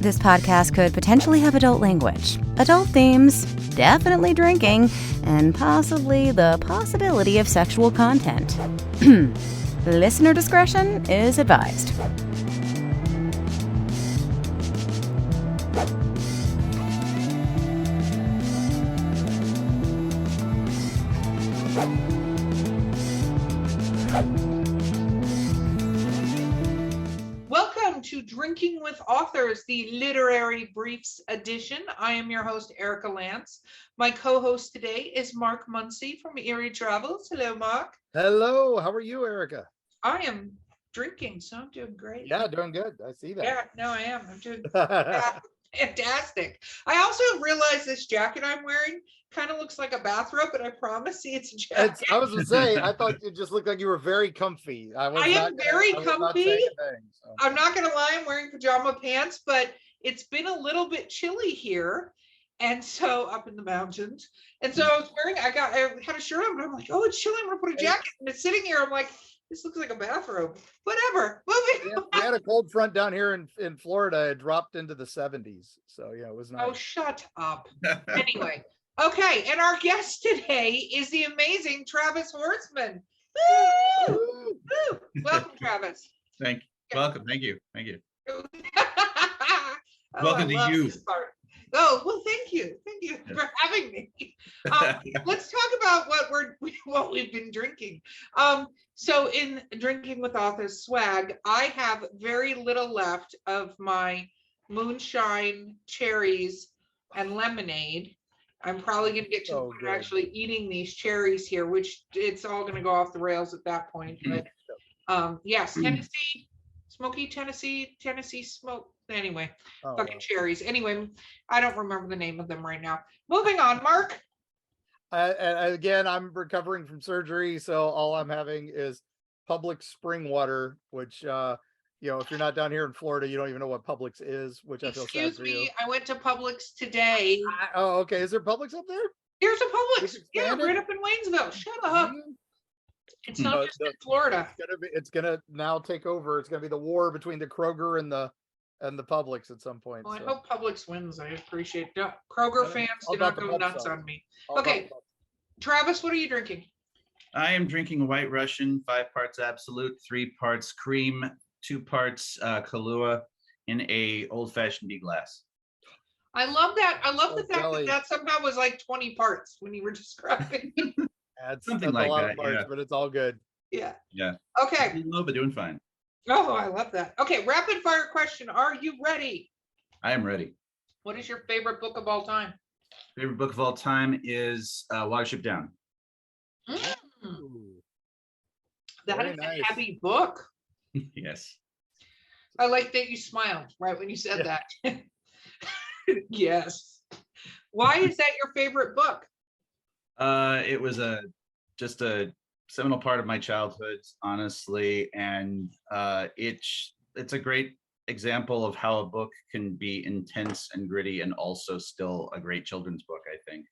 This podcast could potentially have adult language, adult themes, definitely drinking, and possibly the possibility of sexual content. Listener discretion is advised. Welcome to Drinking with Authors, the Literary Briefs edition. I am your host, Erica Lance. My co-host today is Mark Muncy from Erie Travels. Hello, Mark. Hello, how are you, Erica? I am drinking, so I'm doing great. Yeah, doing good. I see that. Yeah, no, I am. I'm doing fantastic. I also realized this jacket I'm wearing kind of looks like a bathrobe, but I promise you it's a jacket. I was going to say, I thought it just looked like you were very comfy. I am very comfy. I'm not going to lie, I'm wearing pajama pants, but it's been a little bit chilly here. And so up in the mountains. And so I had a shirt on, but I'm like, oh, it's chilly. I'm going to put a jacket. And it's sitting here. I'm like, this looks like a bathrobe. Whatever. Moving on. We had a cold front down here in Florida. It dropped into the 70s. So, yeah, it was nice. Oh, shut up. Anyway. Okay. And our guest today is the amazing Travis Horseman. Woo! Woo! Welcome, Travis. Thank you. Welcome. Thank you. Oh, welcome to you. Oh, well, thank you for having me. Let's talk about what we've been drinking. So in Drinking with Authors swag, I have very little left of my moonshine, cherries, and lemonade. I'm probably going to get to the point of actually eating these cherries here, which it's all going to go off the rails at that point. But yes, Tennessee, smoky Tennessee smoke. Anyway, cherries. Anyway, I don't remember the name of them right now. Moving on, Mark. Again, I'm recovering from surgery, so all I'm having is Publix spring water, which, if you're not down here in Florida, you don't even know what Publix is, which I feel sad for you. Excuse me, I went to Publix today. Okay. Is there Publix up there? Here's a Publix. Yeah, right up in Waynesville. Shut up. It's not just in Florida. It's gonna now take over. It's gonna be the war between the Kroger and the Publix at some point. Well, I hope Publix wins. I appreciate it. Kroger fans do not go nuts on me. Okay, Travis, what are you drinking? I am drinking White Russian, 5 parts Absolute, 3 parts cream, 2 parts Kahlua in a old-fashioned B glass. I love that. I love the fact that somehow was like 20 parts when you were describing. Something like that, parts, but it's all good. Yeah. Okay. Low, but doing fine. Oh, I love that. Okay, rapid fire question. Are you ready? I am ready. What is your favorite book of all time? Favorite book of all time is Watership Down. That is a heavy book. Yes. I like that you smiled right when you said that. Yes. Why is that your favorite book? It was just a seminal part of my childhood, honestly, and it's a great example of how a book can be intense and gritty and also still a great children's book, I think.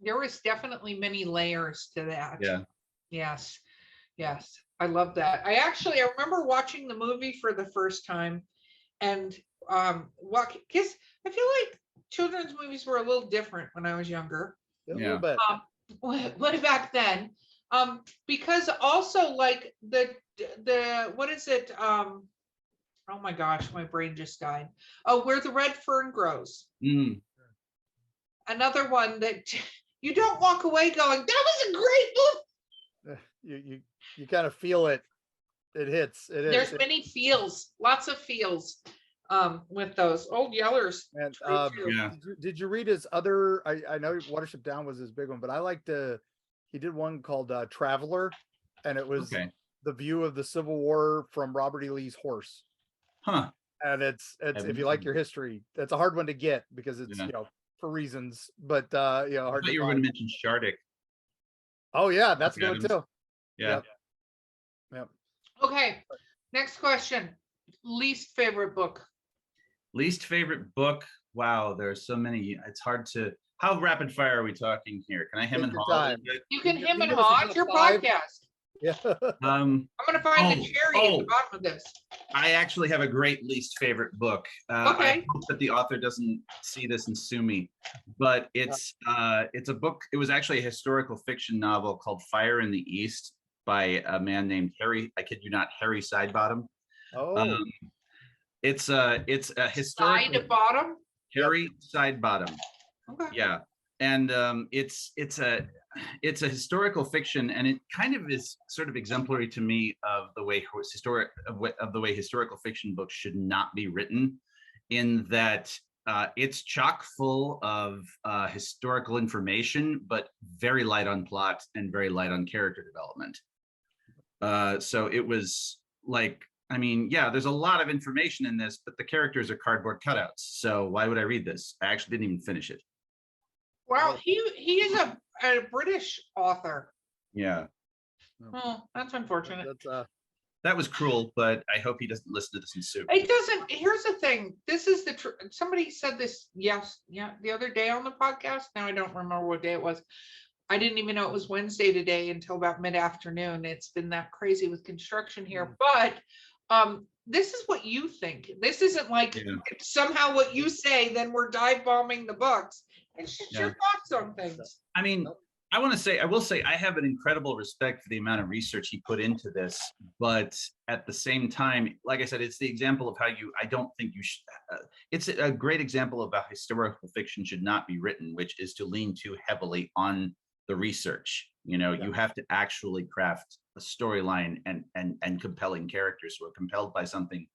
There was definitely many layers to that. Yeah. Yes. I love that. I remember watching the movie for the first time, and because I feel like children's movies were a little different when I was younger. A little bit. What back then? Because also like the what is it? Oh my gosh, my brain just died. Oh, Where the Red Fern Grows. Another one that you don't walk away going, that was a great book. You kind of feel it. It hits. There's many feels, lots of feels with those. Old Yeller's. And did you read his other? I know Watership Down was his big one, but I liked he did one called Traveler, and it was the view of the Civil War from Robert E. Lee's horse. And it's if you like your history, that's a hard one to get because it's for reasons, but hard. I thought you were going to mention Shardik. Oh yeah, that's good too. Yeah. Yep. Okay, next question. Least favorite book. Least favorite book. Wow, there's so many. It's hard to. How rapid fire are we talking here? Can I hem and haw? You can hem and haw. It's your podcast. Yeah. I'm gonna find the cherry at the bottom of this. I actually have a great least favorite book. Okay. I hope that the author doesn't see this and sue me, but it's a book. It was actually a historical fiction novel called Fire in the East by a man named Harry, I kid you not, Harry Sidebottom. Oh. It's a historical Sidebottom? Harry Sidebottom. Okay. Yeah. And it's a historical fiction, and it kind of is sort of exemplary to me of the way historical fiction books should not be written, in that it's chock full of historical information, but very light on plot and very light on character development. So it was like, I mean, yeah, there's a lot of information in this, but the characters are cardboard cutouts. So why would I read this? I actually didn't even finish it. Wow, he is a British author. Yeah. Oh, that's unfortunate. That was cruel, but I hope he doesn't listen to this and sue. It doesn't. Here's the thing. This is the somebody said this. Yes, yeah, the other day on the podcast. Now I don't remember what day it was. I didn't even know it was Wednesday today until about mid-afternoon. It's been that crazy with construction here. But this is what you think. This isn't like somehow what you say, then we're dive bombing the books. It's just your thoughts on things. I mean, I will say I have an incredible respect for the amount of research he put into this, but at the same time, like I said, it's the example of how I don't think you should, it's a great example of how historical fiction should not be written, which is to lean too heavily on the research. You know, you have to actually craft a storyline and compelling characters who are compelled by something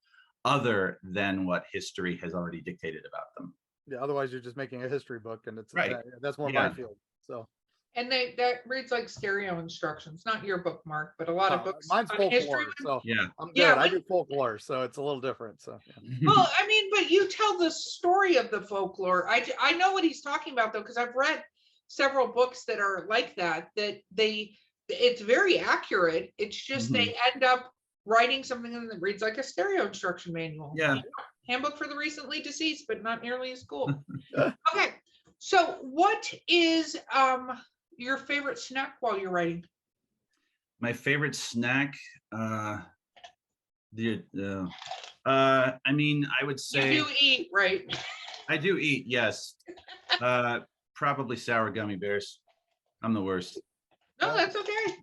other than what history has already dictated about them. Yeah, otherwise you're just making a history book, and it's right. That's more my field. So. And that reads like stereo instructions, not your book, Mark, but a lot of books. Mine's folklore, so I'm good. Yeah, I do folklore, so it's a little different. So. Well, I mean, but you tell the story of the folklore. I know what he's talking about though, because I've read several books that are like that. It's very accurate. It's just they end up writing something that reads like a stereo instruction manual. Yeah. Handbook for the recently deceased, but not nearly as cool. Okay, so what is your favorite snack while you're writing? My favorite snack, I mean, I would say you do eat, right? I do eat, yes. Probably sour gummy bears. I'm the worst. No, that's okay.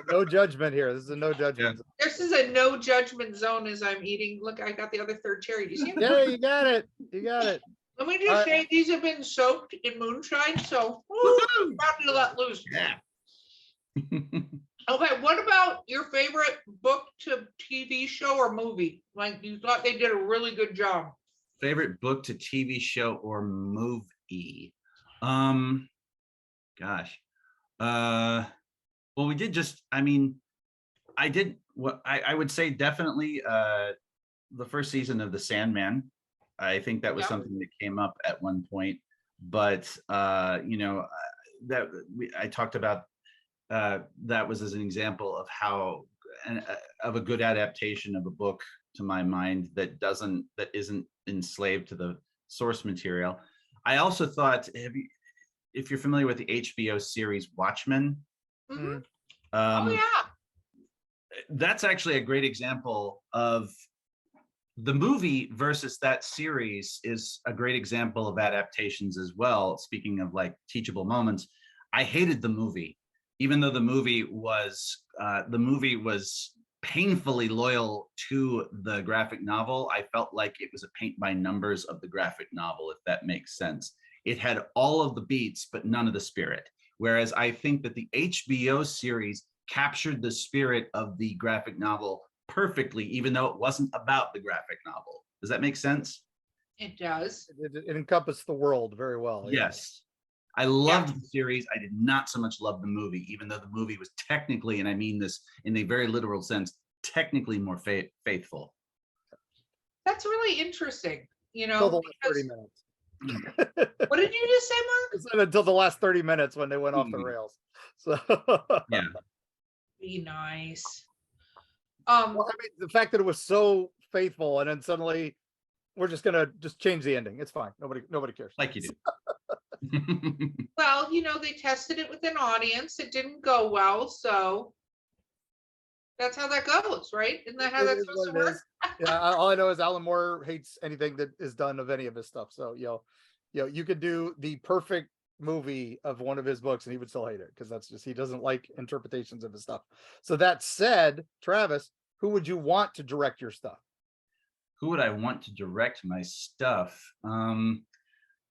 No judgment here. This is a no judgment. Yeah. This is a no judgment zone as I'm eating. Look, I got the other third cherry. Do you see them? Yeah, you got it. You got it. Let me just say these have been soaked in moonshine, so probably let loose. Yeah. Okay, what about your favorite book to TV show or movie? Like you thought they did a really good job. Favorite book to TV show or movie? Gosh. Well, we did just, I mean, I did what I would say definitely the first season of The Sandman. I think that was something that came up at one point, but you know, I talked about that was as an example of how of a good adaptation of a book, to my mind, that isn't enslaved to the source material. I also thought, if you're familiar with the HBO series Watchmen, oh yeah, that's actually a great example of the movie versus that series is a great example of adaptations as well. Speaking of like teachable moments, I hated the movie, even though the movie was painfully loyal to the graphic novel. I felt like it was a paint by numbers of the graphic novel, if that makes sense. It had all of the beats, but none of the spirit. Whereas I think that the HBO series captured the spirit of the graphic novel perfectly, even though it wasn't about the graphic novel. Does that make sense? It does. It encompassed the world very well. Yes. I loved the series. I did not so much love the movie, even though the movie was technically, and I mean this in a very literal sense, technically more faithful. That's really interesting. You know, until the last 30 minutes. What did you just say, Mark? It's until the last 30 minutes when they went off the rails. So yeah. Be nice. Well, I mean, the fact that it was so faithful, and then suddenly we're just going to change the ending. It's fine. Nobody cares. Well, you know, they tested it with an audience. It didn't go well, so Like you do. well, you know, they tested it with an audience. It didn't go well, so That's how that goes, right? Isn't that how It that's is supposed what to it work? is. Yeah, all I know is Alan Moore hates anything that is done of any of his stuff. So you could do the perfect movie of one of his books and he would still hate it because that's just he doesn't like interpretations of his stuff. So that said, Travis, who would you want to direct your stuff? Who would I want to direct my stuff? I'm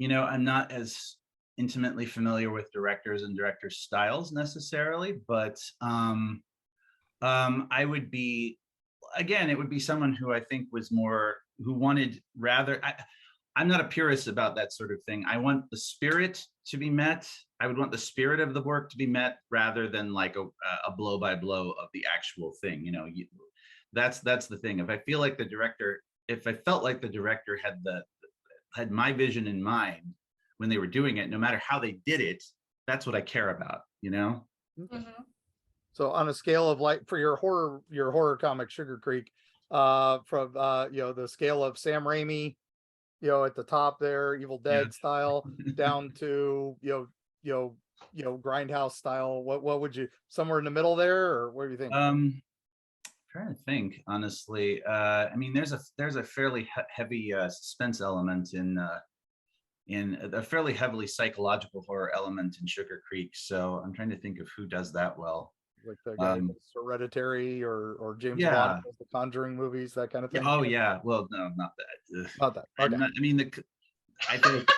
not as intimately familiar with directors and director styles necessarily, but I would be, again, it would be someone who I think was more, who wanted rather, I'm not a purist about that sort of thing. I want the spirit to be met. I would want the spirit of the work to be met rather than like a blow by blow of the actual thing. That's the thing. If I felt like the director had my vision in mind when they were doing it, no matter how they did it, that's what I care about, Mhm. So on a scale of like for your horror comic Sugar Creek, from the scale of Sam Raimi, at the top there, Evil Dead style, down to Grindhouse style, what would you, somewhere in the middle there, or what do you think? Trying to think honestly. There's a fairly heavy suspense element in a fairly heavily psychological horror element in Sugar Creek. So I'm trying to think of who does that well. Like the guy who does Hereditary or James Yeah. Wan does the Conjuring movies, that kind of thing. Oh yeah. Well, no, not that. Ugh. Not that. Okay. I feel like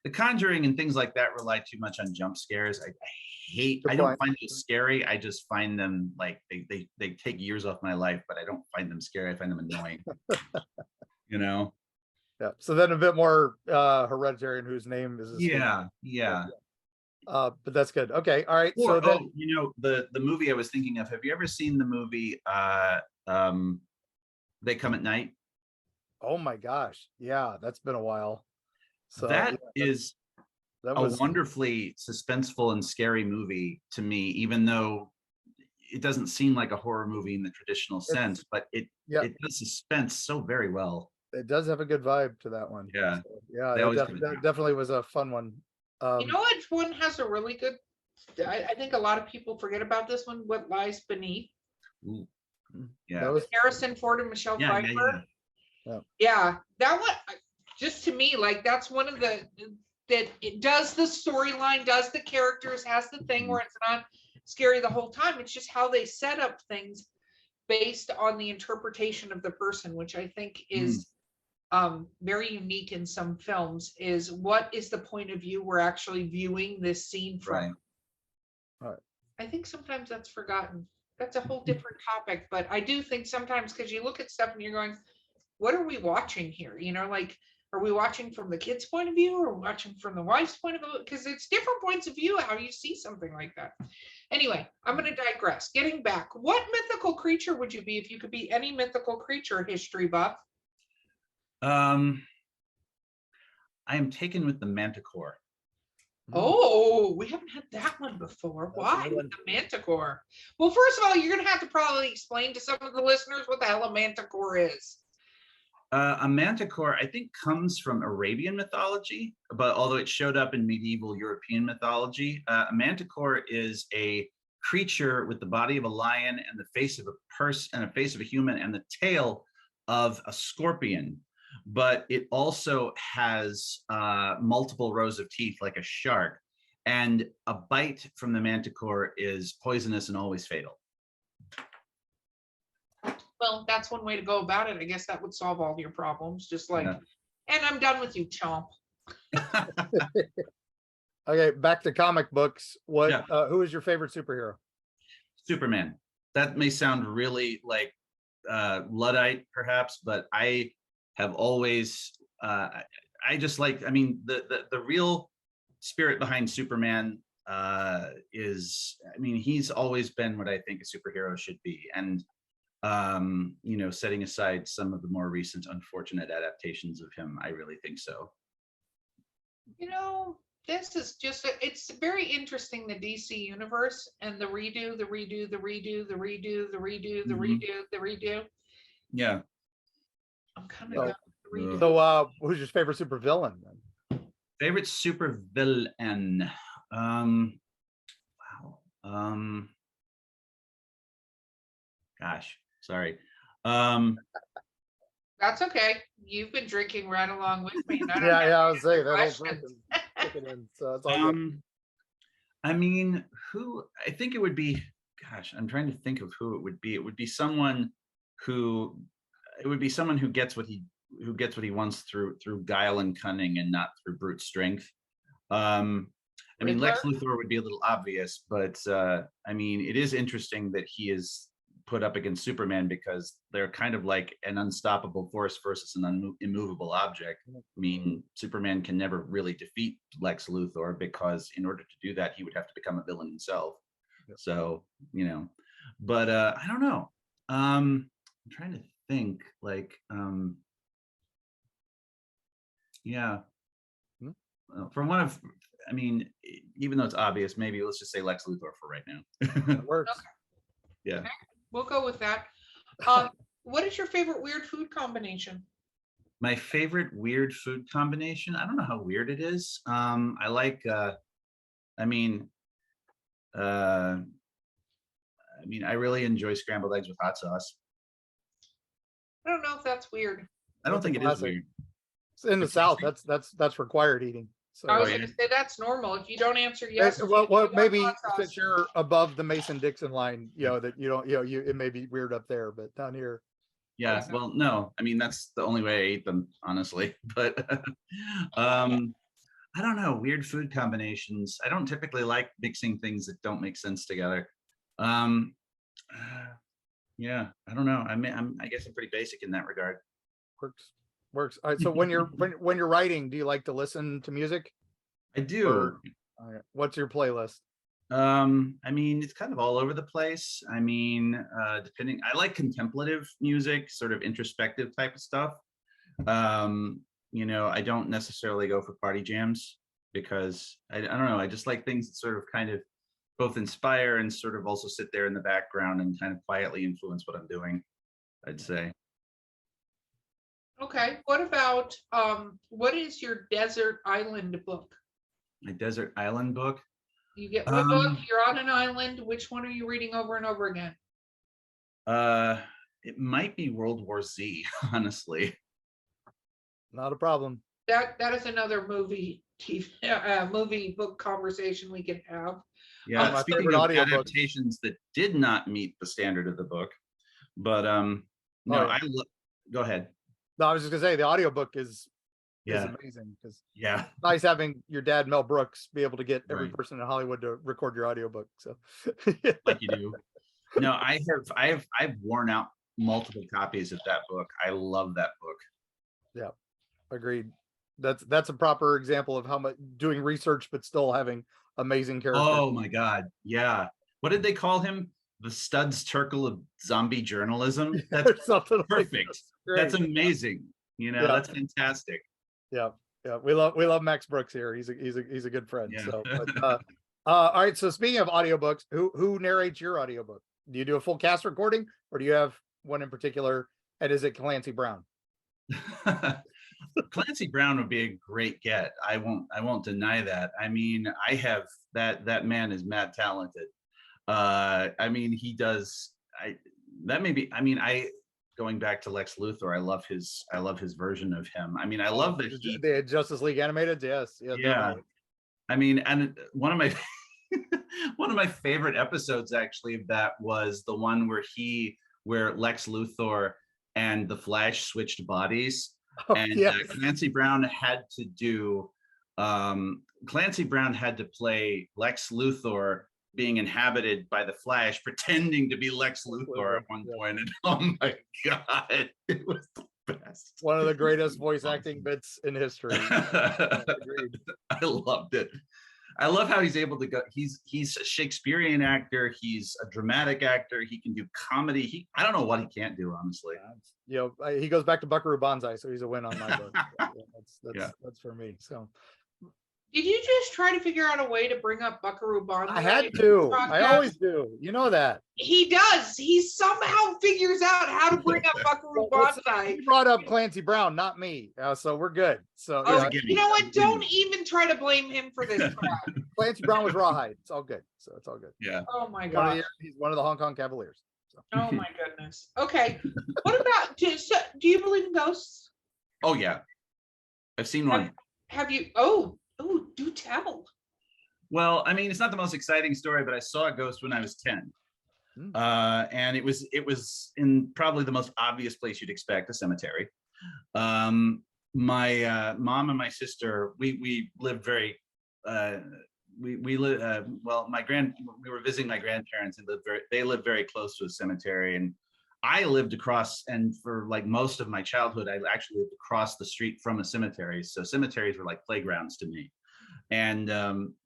the Conjuring and things like that rely too much on jump scares. I don't find those scary. I just find them like they take years off my life, but I don't find them scary. I find them annoying. Yeah. So then a bit more Hereditary, and whose name is Yeah. but that's good. Okay. All right. Or, so then the movie I was thinking of, have you ever seen the movie They Come at Night? oh my gosh. Yeah, that's been a while. So that was a was wonderfully suspenseful and scary movie to me, even though it doesn't seem like a horror movie in the traditional sense, but it does suspense so very well. It does have a good vibe to that one. Yeah. So, yeah, They always that definitely was a fun one. You know what one has a really good, I think a lot of people forget about this one, What Lies Beneath. Ooh. Yeah. That was Harrison Ford and Michelle Pfeiffer. Yeah, that one, just to me, like that's one of that it does the storyline, does the characters, has the thing where it's not scary the whole time. It's just how they set up things based on the interpretation of the person, which I think is very unique in some films. Is what is the point of view we're actually viewing this scene from? Right. I think sometimes that's forgotten. That's a whole different topic, but I do think sometimes, because you look at stuff and you're going, what are we watching here? Like, are we watching from the kid's point of view or watching from the wife's point of view? Because it's different points of view how you see something like that. Anyway, I'm going to digress. Getting back, what mythical creature would you be if you could be any mythical creature, history buff? I am taken with the Manticore. Oh, we haven't had that one before. Why with the Manticore? Well, first of all, you're going to have to probably explain to some of the listeners what the hell a Manticore is. A manticore, I think, comes from Arabian mythology, but although it showed up in medieval European mythology, a manticore is a creature with the body of a lion and the face of a person and a face of a human and the tail of a scorpion. But it also has multiple rows of teeth like a shark. And a bite from the manticore is poisonous and always fatal. Well, that's one way to go about it. I guess that would solve all your problems. Just like, and I'm done with you, chomp. Okay, back to comic books. Who is your favorite superhero? Superman. That may sound really like Luddite, perhaps, but I have always, I just like, the real spirit behind Superman is, he's always been what I think a superhero should be. And setting aside some of the more recent unfortunate adaptations of him, I really think so. This is just, it's very interesting, the DC universe and the redo. Yeah. I'm kind of redo. So who's your favorite supervillain then? Favorite supervillain? Wow. Gosh, sorry. That's okay. You've been drinking right along with me. And I don't Yeah, have yeah, I any was saying other that whole questions. kicking in, so it's all good. I mean, I think it would be, gosh, I'm trying to think of who it would be. It would be someone who, gets what he wants through guile and cunning and not through brute strength. I mean, Lex Riddler? Luthor would be a little obvious, but I mean, it is interesting that he is put up against Superman because they're kind of like an unstoppable force versus an immovable object. I mean, Superman can never really defeat Lex Luthor because in order to do that, he would have to become a villain himself. Yep. So, but I don't know. I'm trying to think like, yeah. From one of, I mean, even though it's obvious, maybe let's just say Lex Luthor for right now. It works. Okay. Yeah. Okay. We'll go with that. What is your favorite weird food combination? My favorite weird food combination. I don't know how weird it is. I like. I mean, I really enjoy scrambled eggs with hot sauce. I don't know if that's weird. I don't think it is weird. In the South, that's required eating. So I was going to say that's normal. If you don't answer yes, well, maybe hot sauce. since you're above the Mason-Dixon line, that you don't, it may be weird up there, but down here. Yeah, well, no, I mean, that's the only way I eat them, honestly. But I don't know, weird food combinations. I don't typically like mixing things that don't make sense together. Yeah, I don't know. I guess I'm pretty basic in that regard. Works. All right. So when you're writing, do you like to listen to music? I do. What's your playlist? I mean, it's kind of all over the place. I mean, I like contemplative music, sort of introspective type of stuff. I don't necessarily go for party jams because I don't know. I just like things that sort of kind of both inspire and sort of also sit there in the background and kind of quietly influence what I'm doing, I'd say. Okay. What about what is your desert island book? My desert island book. You get one book, you're on an island. Which one are you reading over and over again? It might be World War Z, honestly. Not a problem. That is another movie book conversation we can have. Yeah, speaking of adaptations that did not meet the standard of the book, but go ahead. No, I was just gonna say the audiobook is amazing because it's nice having your dad Mel Brooks be able to get every person in Hollywood to record your audiobook. So like you do. No, I've worn out multiple copies of that book. I love that book. Yeah, agreed. That's a proper example of how much doing research but still having amazing characters. Oh my God. Yeah. What did they call him? The Studs Terkel of zombie journalism. That's something perfect. That's amazing. That's fantastic. Yeah. We love Max Brooks here. He's a good friend. Yeah. So, all right. So speaking of audiobooks, who narrates your audiobook? Do you do a full cast recording, or do you have one in particular? And is it Clancy Brown? Clancy Brown would be a great get. I won't deny that. I mean, I have that man is mad talented. I mean, he does. Going back to Lex Luthor, I love his version of him. I mean, I love that the Justice League animated. Yes. Yeah. Definitely. I mean, and one of my favorite episodes actually of that was the one where Lex Luthor and the Flash switched bodies. And yes. Clancy Brown had to play Lex Luthor being inhabited by the Flash, pretending to be Lex Luthor at one point. And oh my God, it was the best. One of the greatest voice acting bits in history. I loved it. I love how he's able to go. He's a Shakespearean actor. He's a dramatic actor. He can do comedy. I don't know what he can't do, honestly. He goes back to Buckaroo Banzai, so he's a win on my book. That's for me. So, did you just try to figure out a way to bring up Buckaroo Banzai? I had to. I always do. You know that. He does. He somehow figures out how to bring up Buckaroo Banzai. He brought up Clancy Brown, not me. So we're good. So you know what? Don't even try to blame him for this crap. Clancy Brown was Rawhide. It's all good. So it's all good. Yeah. Oh my God. He's one of the Hong Kong Cavaliers. Oh my goodness. Okay. What about, do you believe in ghosts? Oh yeah, I've seen one. Have you? Oh, do tell. Well, I mean, it's not the most exciting story, but I saw a ghost when I was 10. And it was in probably the most obvious place you'd expect, a cemetery. My mom and my sister, we lived very we live well, we were visiting my grandparents and they lived very close to a cemetery, and I lived across, and for like most of my childhood I actually lived across the street from a cemetery, so cemeteries were like playgrounds to me. And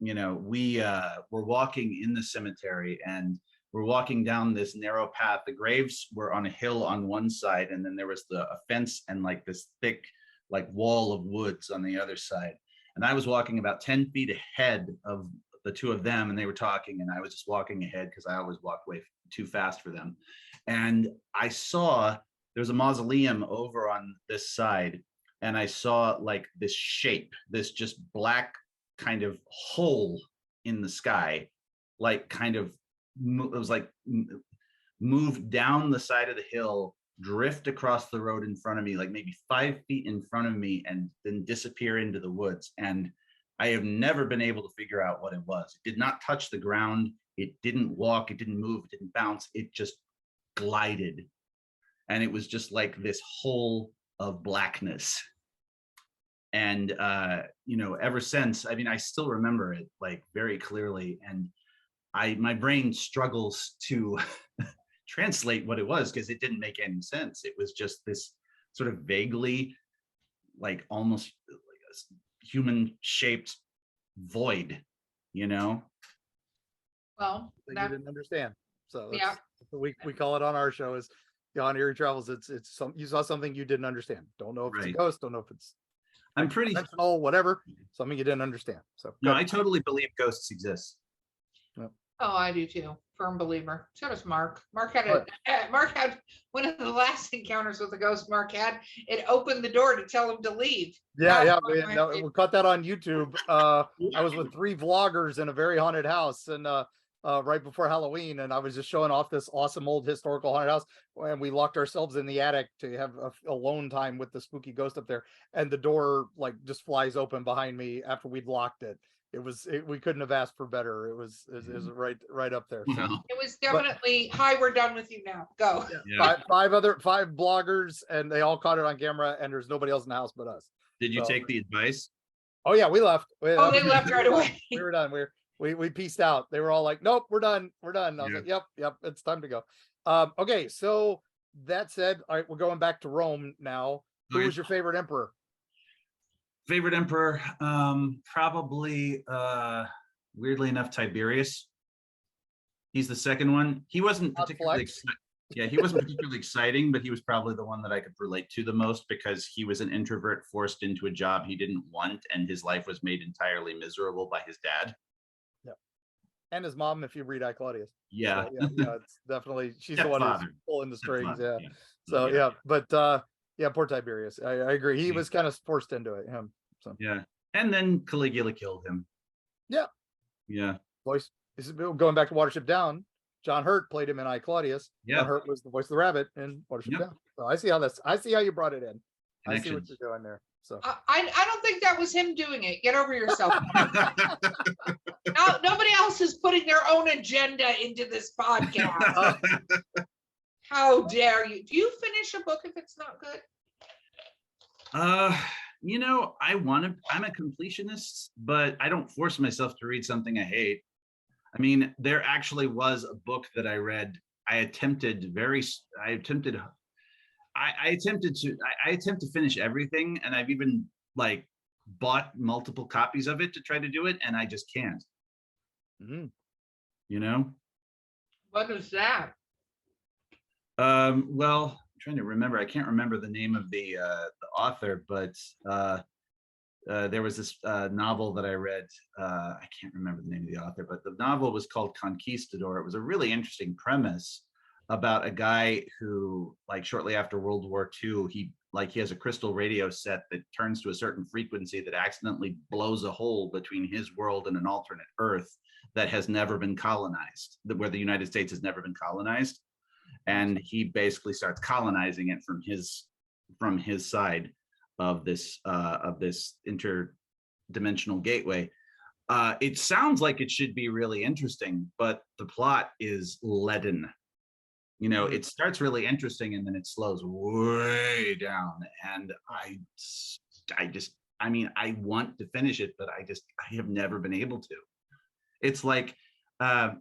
you know, we were walking in the cemetery, and we're walking down this narrow path. The graves were on a hill on one side, and then there was a fence and like this thick like wall of woods on the other side. And I was walking about 10 feet ahead of the two of them, and they were talking, and I was just walking ahead because I always walk way too fast for them. And I saw there's a mausoleum over on this side, and I saw like this shape, this just black kind of hole in the sky, like kind of, it was like move down the side of the hill, drift across the road in front of me, like maybe 5 feet in front of me, and then disappear into the woods. And I have never been able to figure out what it was. It did not touch the ground. It didn't walk. It didn't move. It didn't bounce. It just glided. And it was just like this hole of blackness. And, you know, ever since, I mean, I still remember it like very clearly. And my brain struggles to translate what it was because it didn't make any sense. It was just this sort of vaguely, like almost like a human-shaped void, you know? Well, You didn't understand. So yeah, we call it on our show is on Eerie Travels. It's some, you saw something you didn't understand. Don't know if it's a ghost. Don't know if it's I'm pretty whatever. Something you didn't understand. So no, I totally believe ghosts exist. oh, I do too. Firm believer. So does Mark. Mark had one of the last encounters with the ghost. Mark had it opened the door to tell him to leave. Yeah. We caught that on YouTube. I was with 3 vloggers in a very haunted house, and right before Halloween, and I was just showing off this awesome old historical haunted house, and we locked ourselves in the attic to have alone time with the spooky ghost up there, and the door like just flies open behind me after we'd locked it. We couldn't have asked for better. It was right up there. So. It was definitely hi, we're done with you now. Go. Yeah. Five bloggers, and they all caught it on camera, and there's nobody else in the house but us. Did you take the advice? Oh yeah, we left. They left right away. We were done. We pieced out. They were all like, nope, we're done. I was like, yep, it's time to go. Okay, so that said, all right, we're going back to Rome now. Who was your favorite emperor? Favorite emperor, probably weirdly enough, Tiberius. He's the second one. He wasn't particularly he wasn't particularly exciting, but he was probably the one that I could relate to the most because he was an introvert forced into a job he didn't want, and his life was made entirely miserable by his dad. Yeah. And his mom, if you read I, Claudius. Yeah. So, it's definitely, she's the one who's pulling the strings. Yeah. So but poor Tiberius. I agree. He was kind of forced into it. Him. So yeah. And then Caligula killed him. Yeah. Yeah. Voice. This is going back to Watership Down. John Hurt played him in I, Claudius. Yeah. John Hurt was the voice of the rabbit in Watership Down. So I see how you brought it in. I see what you're doing there. So I don't think that was him doing it. Get over yourself. No, nobody else is putting their own agenda into this podcast. How dare you? Do you finish a book if it's not good? You know, I'm a completionist, but I don't force myself to read something I hate. I mean, there actually was a book that I read. I attempted to finish everything, and I've even like bought multiple copies of it to try to do it, and I just can't. You know? What is that? Well, I'm trying to remember. I can't remember the name of the author, but there was this novel that I read. I can't remember the name of the author, but the novel was called Conquistador. It was a really interesting premise about a guy who, like, shortly after World War II, he has a crystal radio set that turns to a certain frequency that accidentally blows a hole between his world and an alternate Earth that has never been colonized, where the United States has never been colonized. and he basically starts colonizing it from his side of this interdimensional gateway. It sounds like it should be really interesting, but the plot is leaden. You know, it starts really interesting and then it slows way down. And I want to finish it, but I have never been able to. It's like the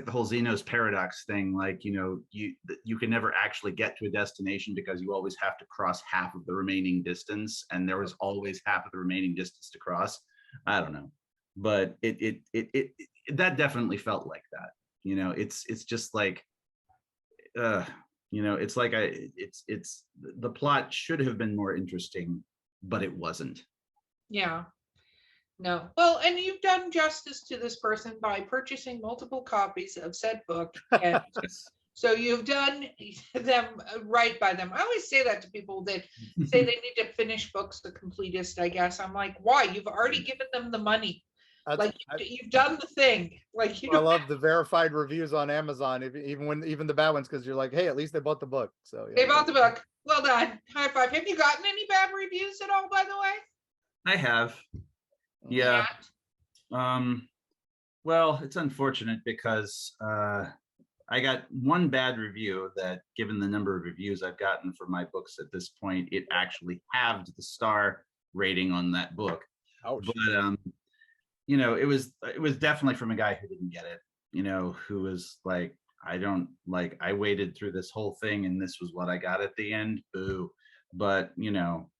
whole Zeno's paradox thing. Like, you know, you can never actually get to a destination because you always have to cross half of the remaining distance, and there was always half of the remaining distance to cross. I don't know, but it that definitely felt like that. You know, it's just like, you know, it's like the plot should have been more interesting, but it wasn't. Yeah. No. Well, and you've done justice to this person by purchasing multiple copies of said book. And so you've done them right by them. I always say that to people that say they need to finish books the completest, I guess. I'm like, why? You've already given them the money. Like you've done the thing. Like, you I love the verified reviews on Amazon, even the bad ones, because you're like, hey, at least they bought the book. So yeah. They bought the book. Well done. High five. Have you gotten any bad reviews at all, by the way? I have. Yeah. Well, it's unfortunate because I got one bad review that, given the number of reviews I've gotten for my books at this point, it actually halved the star rating on that book. Ouch. But you know, it was definitely from a guy who didn't get it, you know, who was like, I waited through this whole thing and this was what I got at the end. Boo. But, you know,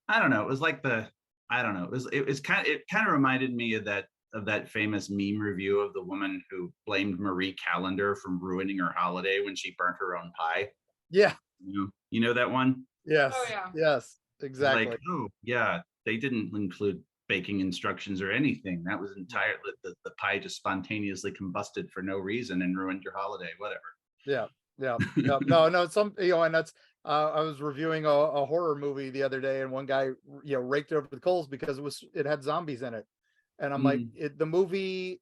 I don't know. It was like it kind of reminded me of that famous meme review of the woman who blamed Marie Callender from ruining her holiday when she burnt her own pie. Yeah. You know that one? Yes. Oh, yeah. Yes, exactly. Like, oh yeah, they didn't include baking instructions or anything. That was entirely the pie just spontaneously combusted for no reason and ruined your holiday, whatever. Yeah. No, some, you know, and that's I was reviewing a horror movie the other day, and one guy, you know, raked it over the coals because it had zombies in it, and I'm like, the movie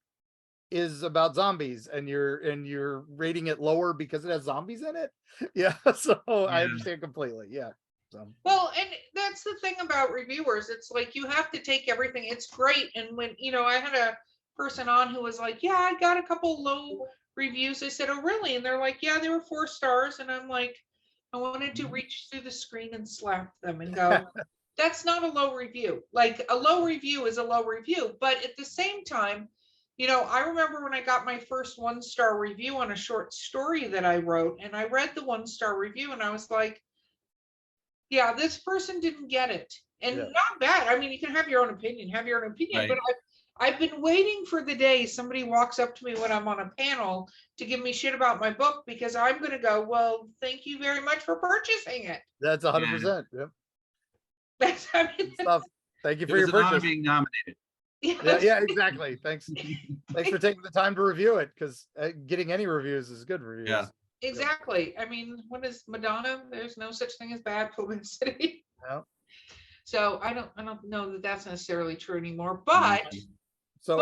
is about zombies, and you're rating it lower because it has zombies in it. Yeah, so I understand completely. Yeah. So. Well, and that's the thing about reviewers. It's like you have to take everything. It's great. And when, you know, I had a person on who was like, yeah, I got a couple low reviews. I said, oh, really? And they're like, yeah, they were 4 stars. And I'm like, I wanted to reach through the screen and slap them and go, that's not a low review. Like, a low review is a low review. But at the same time, you know, I remember when I got my first 1-star review on a short story that I wrote, and I read the 1-star review and I was like, yeah, this person didn't get it. And not bad. I mean, you can have your own opinion, Right. but I've been waiting for the day somebody walks up to me when I'm on a panel to give me shit about my book, because I'm going to go, well, thank you very much for purchasing it. That's 100%. Yep. That's, I mean, Stuff. Thank you for your It was an honor purchase. being nominated. Yeah, exactly. Thanks for taking the time to review it, because getting any reviews is good reviews. Yeah. Exactly. I mean, what is Madonna? There's no such thing as bad publicity. No. So I don't know that that's necessarily true anymore. But So,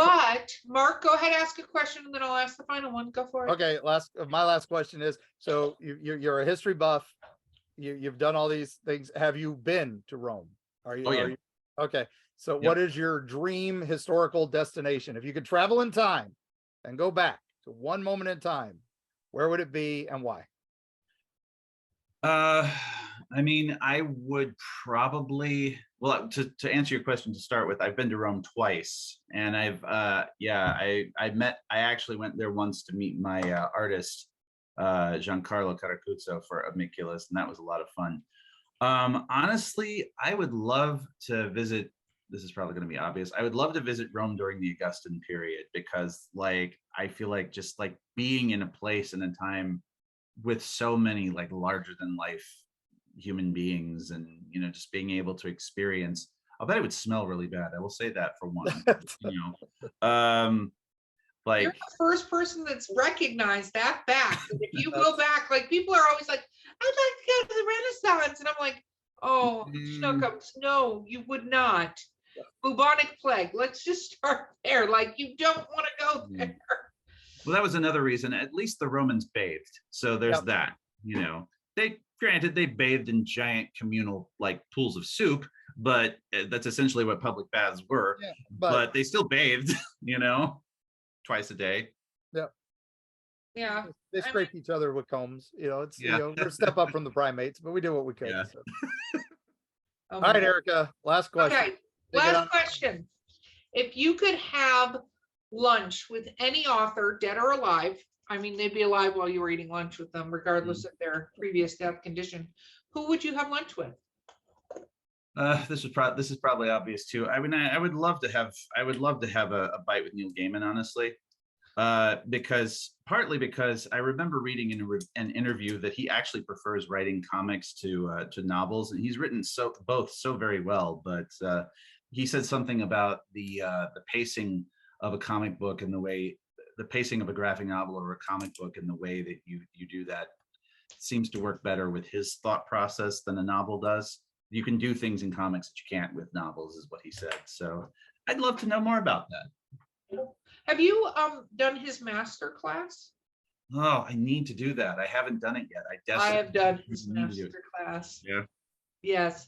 Mark, go ahead, ask a question, and then I'll ask the final one. Go for it. okay, my last question is, so you're a history buff. You've done all these things. Have you been to Rome? Are you? Okay. So what is your dream historical destination? If you could travel in time and go back to one moment in time, where would it be and why? I mean, I would probably, well, to answer your question to start with, I've been to Rome twice, and I actually went there once to meet my artist, Giancarlo Caracuzzo, for Amiculus, and that was a lot of fun. Honestly, I would love to visit, this is probably going to be obvious, I would love to visit Rome during the Augustan period, because like, I feel like just like being in a place and a time with so many like larger than life human beings, and you know, just being able to experience, I'll bet it would smell really bad, I will say that for one. You know, like, you're the first person that's recognized that fact. If you go back, like, people are always like, I'd like to go to the Renaissance, and I'm like, oh, schnookums, no, you would not. Bubonic plague, let's just start there. Like, you don't want to go there. well, that was another reason. At least the Romans bathed, so there's that. you know, granted they bathed in giant communal like pools of soup, but that's essentially what public baths were. Yeah, but they still bathed, you know, twice a day. Yeah. they I scraped each other with combs. You know, it's Yeah. you know, we're a step up from the primates, but we did what we could. Yeah. So. Oh All my right, God. Erica, last question. Okay, Take it on. last question. If you could have lunch with any author, dead or alive, I mean, they'd be alive while you were eating lunch with them, regardless of their previous death condition, who would you have lunch with? This is probably obvious too. I mean, I would love to have a bite with Neil Gaiman, honestly, partly because I remember reading in an interview that he actually prefers writing comics to novels, and he's written both so very well. But he said something about the pacing of a comic book and the pacing of a graphic novel or a comic book and the way that you do that seems to work better with his thought process than a novel does. You can do things in comics that you can't with novels, is what he said. So I'd love to know more about that. Have you done his master class? Oh, I need to do that. I haven't done it yet. I have done his need to do it. master class. Yeah. Yes.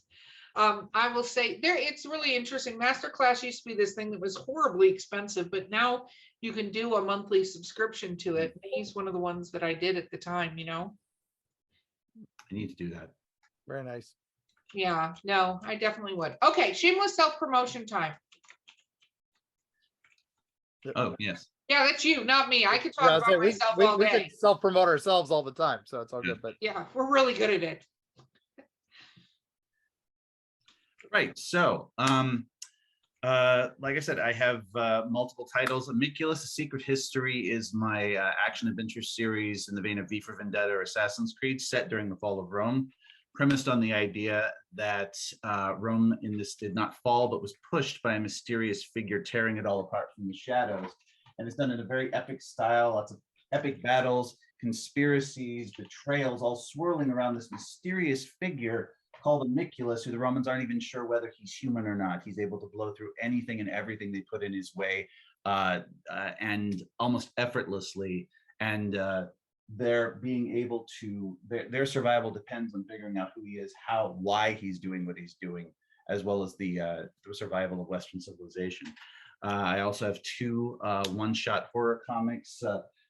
I will say it's really interesting. Master class used to be this thing that was horribly expensive, but now you can do a monthly subscription to it. He's one of the ones that I did at the time, you know? I need to do that. Very nice. Yeah, no, I definitely would. Okay, shameless self-promotion time. Oh, yes. Yeah, that's you, not me. I could talk Yeah, about myself all we day. can self-promote ourselves all the time, so it's all good. But Yeah, we're really good at it. Right. So, like I said, I have multiple titles. Amiculus: A Secret History is my action adventure series in the vein of V for Vendetta or Assassin's Creed, set during the fall of Rome, premised on the idea that Rome in this did not fall, but was pushed by a mysterious figure tearing it all apart from the shadows. And it's done in a very epic style, lots of epic battles, conspiracies, betrayals, all swirling around this mysterious figure called Amiculus, who the Romans aren't even sure whether he's human or not. He's able to blow through anything and everything they put in his way, and almost effortlessly. And their survival depends on figuring out who he is, why he's doing what he's doing, as well as the survival of Western civilization. I also have two one-shot horror comics,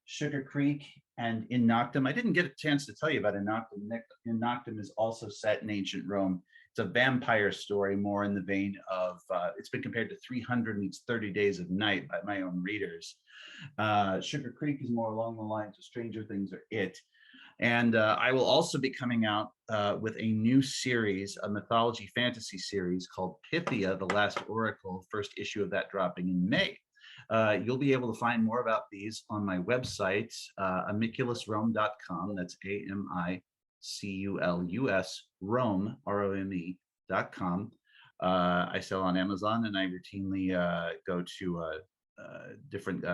Sugar Creek and In Noctem. I didn't get a chance to tell you about In Noctem. In Noctem is also set in ancient Rome. It's a vampire story, more in the vein of, it's been compared to 330 Days of Night by my own readers. Sugar Creek is more along the lines of Stranger Things or It. And I will also be coming out with a new series, a mythology fantasy series called Pythia, The Last Oracle, first issue of that dropping in May. You'll be able to find more about these on my website, amiculusrome.com. That's AMICULUS Rome, ROME.com. I sell on Amazon, and I routinely go to different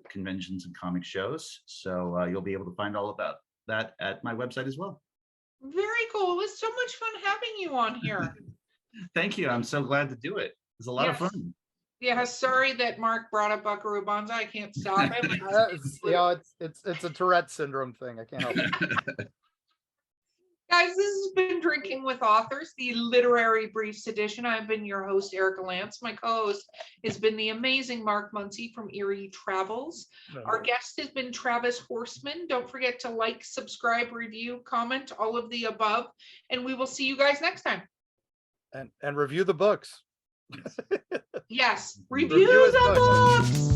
conventions and comic shows. So you'll be able to find all about that at my website as well. Very cool. It was so much fun having you on here. Thank you. I'm so glad to do it. It was a lot of Yes. fun. Yeah, sorry that Mark brought up Buckaroo Banzai. I can't stop him. you know, it's a Tourette syndrome thing. I can't help it. Guys, this has been Drinking with Authors, the literary briefs edition. I've been your host, Erica Lance. My co-host has been the amazing Mark Muncy from Erie Travels. Our guest has been Travis Horseman. Don't forget to like, subscribe, review, comment, all of the above. And we will see you guys next time. And review the books. Yes, Review review his the books.